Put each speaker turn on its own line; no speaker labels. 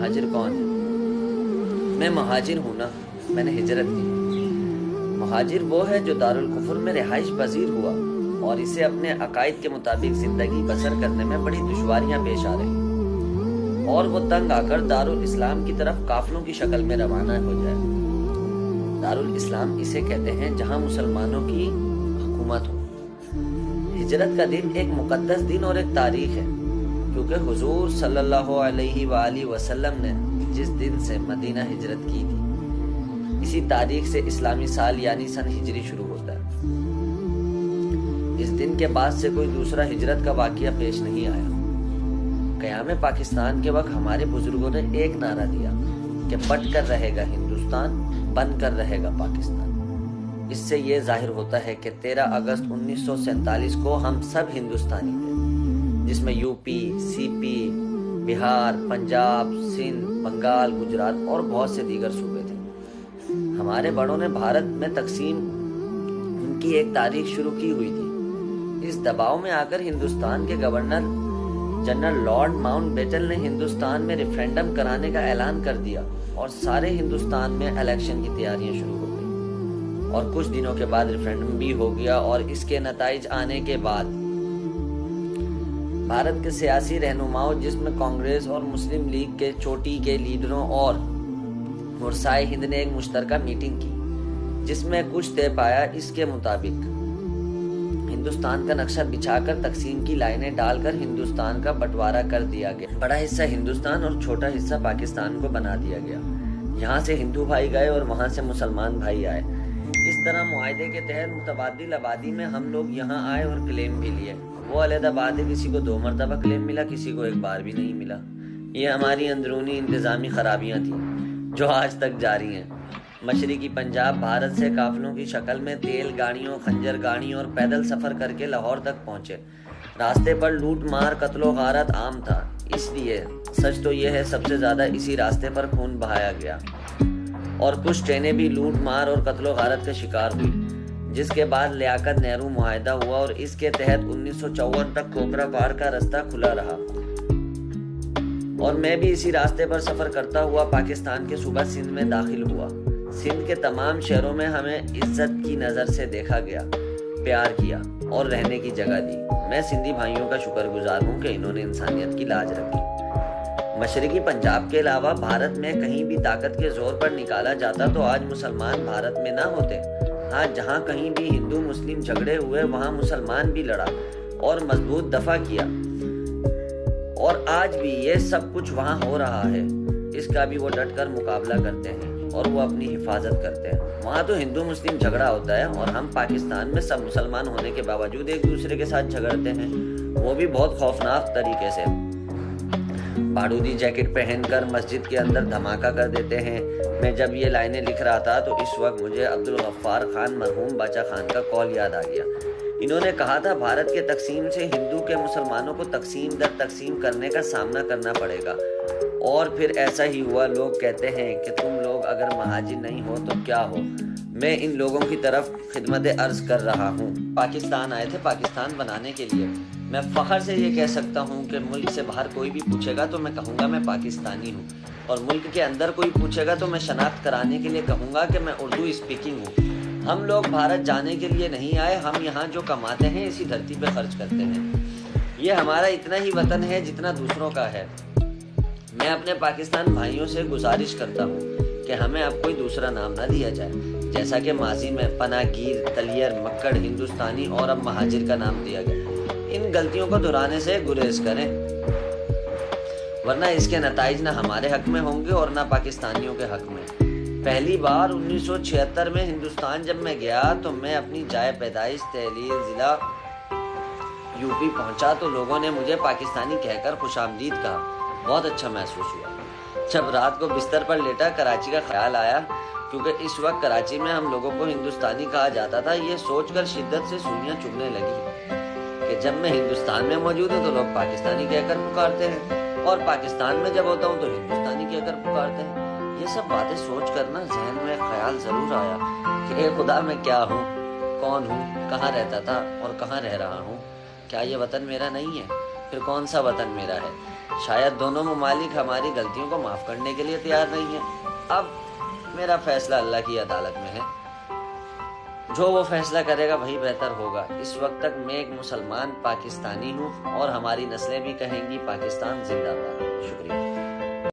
Muhajir कौन है? मैं महाजिर हूँ ना, मैंने हिजरत की। महाजिर वो है जो दारुल कुफ्र में रिहाइश पजीर हुआ और इसे अपने अकायद के मुताबिक जिंदगी बसर करने में बड़ी दुश्वारियां पेश आ रही और वो तंग आकर दारुल इस्लाम की तरफ काफिलों की शक्ल में रवाना हो जाए। दारुल इस्लाम इसे कहते हैं जहां मुसलमानों की हुकूमत हो। हिजरत का दिन एक मुकद्दस दिन और एक तारीख है, क्योंकि हुजूर सल्लल्लाहु अलैहि वसल्लम ने जिस दिन से मदीना हिजरत की थी, इसी तारीख से इस्लामी साल यानी सन हिजरी शुरू होता है। इस दिन के बाद से कोई दूसरा हिजरत का वाकया पेश नहीं आया। क़याम पाकिस्तान के वक्त हमारे बुजुर्गों ने एक नारा दिया कि बट कर रहेगा हिंदुस्तान, बन कर रहेगा पाकिस्तान। इससे ये जाहिर होता है कि 13 अगस्त 1947 को हम सब हिंदुस्तानी थे, जिसमें यूपी, सीपी, बिहार, पंजाब, सिंध, बंगाल, गुजरात और बहुत से दीगर सूबे थे। हमारे बड़ों ने भारत में तकसीम की एक तारीख शुरू की हुई थी। इस दबाव में आकर हिंदुस्तान के गवर्नर जनरल लॉर्ड माउंटबेटन ने हिंदुस्तान में रेफरेंडम कराने का ऐलान कर दिया और सारे हिंदुस्तान में इलेक्शन की तैयारियां शुरू हो गई। और कुछ दिनों के बाद रेफरेंडम भी हो गया और इसके नताइज आने के बाद भारत के सियासी रहनुमाओं, जिसमें कांग्रेस और मुस्लिम लीग के चोटी के लीडरों और मुरसाए हिंद ने एक मुश्तरका मीटिंग की, जिसमें कुछ तय पाया। इसके मुताबिक हिंदुस्तान का नक्शा बिछाकर तकसीम की लाइनें डालकर हिंदुस्तान का बंटवारा कर दिया गया। बड़ा हिस्सा हिंदुस्तान और छोटा हिस्सा पाकिस्तान को बना दिया गया। यहाँ से हिंदू भाई गए और वहाँ से मुसलमान भाई आए। इस तरह मुआहदे के तहत मुतबादिल आबादी में हम लोग यहाँ आए और क्लेम भी लिए। वो अलहदाबाद है, किसी को 2 मरतबा क्लेम मिला, किसी को 1 बार भी नहीं मिला। ये हमारी अंदरूनी इंतजामी खराबियां थी जो आज तक जारी हैं। मशरिकी पंजाब भारत से काफिलों की शक्ल में तेल गाड़ियों, खंजर गाड़ियों और पैदल सफर करके लाहौर तक पहुंचे। रास्ते पर लूट मार, कत्लो गारत आम था। इसलिए सच तो यह है सबसे ज्यादा इसी रास्ते पर खून बहाया गया और कुछ ट्रेनें भी लूट मार और कत्लो गारत का शिकार हुई, जिसके बाद लियाकत नेहरू मुआहदा हुआ और इसके तहत 1954 तक कोकरा पार का रास्ता खुला रहा। और मैं भी इसी रास्ते पर सफर करता हुआ पाकिस्तान के सूबा सिंध में दाखिल हुआ। सिंध के तमाम शहरों में हमें इज्जत की नजर से देखा गया, प्यार किया और रहने की जगह दी। मैं सिंधी भाइयों का शुक्रगुजार हूँ कि इन्होंने इंसानियत की लाज रखी। मशरिकी पंजाब के अलावा भारत में कहीं भी ताकत के जोर पर निकाला जाता तो आज मुसलमान भारत में ना होते। हाँ, जहाँ कहीं भी हिंदू मुस्लिम झगड़े हुए वहाँ मुसलमान भी लड़ा और मजबूत दफा किया। और आज भी ये सब कुछ वहाँ हो रहा है, इसका भी वो डटकर मुकाबला करते हैं और वो अपनी हिफाजत करते हैं। वहाँ तो हिंदू मुस्लिम झगड़ा होता है और हम पाकिस्तान में सब मुसलमान होने के बावजूद एक दूसरे के साथ झगड़ते हैं, वो भी बहुत खौफनाक तरीके से। बारूदी जैकेट पहनकर मस्जिद के अंदर धमाका कर देते हैं। मैं जब ये लाइनें लिख रहा था तो इस वक्त मुझे अब्दुल गफ्फार खान मरहूम बाचा खान का कॉल याद आ गया। इन्होंने कहा था भारत के तकसीम से हिंदू के मुसलमानों को तकसीम दर तकसीम करने का सामना करना पड़ेगा। और फिर ऐसा ही हुआ। लोग कहते हैं कि तुम लोग अगर महाजिर नहीं हो तो क्या हो। मैं इन लोगों की तरफ खिदमत अर्ज कर रहा हूँ। पाकिस्तान आए थे पाकिस्तान बनाने के लिए। मैं फख्र से ये कह सकता हूँ कि मुल्क से बाहर कोई भी पूछेगा तो मैं कहूँगा मैं पाकिस्तानी हूँ, और मुल्क के अंदर कोई पूछेगा तो मैं शनाख्त कराने के लिए कहूँगा कि मैं उर्दू स्पीकिंग हूँ। हम लोग भारत जाने के लिए नहीं आए, हम यहाँ जो कमाते हैं इसी धरती पे खर्च करते हैं। ये हमारा इतना ही वतन है जितना दूसरों का है। मैं अपने पाकिस्तान भाइयों से गुजारिश करता हूँ कि हमें अब कोई दूसरा नाम ना दिया जाए, जैसा कि माजी में पनागीर, तलियर, मक्कड़, हिंदुस्तानी और अब महाजिर का नाम दिया गया। इन गलतियों को दोहराने से गुरेज करें, वरना इसके नताइज ना हमारे हक में होंगे और ना पाकिस्तानियों के हक में। पहली बार 1976 में हिंदुस्तान जब मैं गया तो मैं अपनी जाए पैदाइश तहलील जिला यूपी पहुंचा तो लोगों ने मुझे पाकिस्तानी कहकर खुशामदीद कहा। बहुत अच्छा महसूस हुआ। जब रात को बिस्तर पर लेटा कराची का ख्याल आया, क्योंकि इस वक्त कराची में हम लोगों को हिंदुस्तानी कहा जाता था, ये सोचकर शिद्दत से सुइयां चुभने लगी कि जब मैं हिंदुस्तान में मौजूद हूँ तो लोग पाकिस्तानी कहकर पुकारते हैं और पाकिस्तान में जब होता हूँ तो हिंदुस्तानी कहकर पुकारते हैं। ये सब बातें सोच कर ना जहन में ख्याल जरूर आया कि ए खुदा मैं क्या हूँ, कौन हूँ, कहाँ रहता था और कहाँ रह रहा हूँ। क्या ये वतन मेरा नहीं है? फिर कौन सा वतन मेरा है। शायद दोनों ममालिक हमारी गलतियों को माफ करने के लिए तैयार नहीं है। अब मेरा फैसला अल्लाह की अदालत में है, जो वो फैसला करेगा वही बेहतर होगा। इस वक्त तक मैं एक मुसलमान पाकिस्तानी हूँ और हमारी नस्लें भी कहेंगी पाकिस्तान जिंदाबाद। शुक्रिया।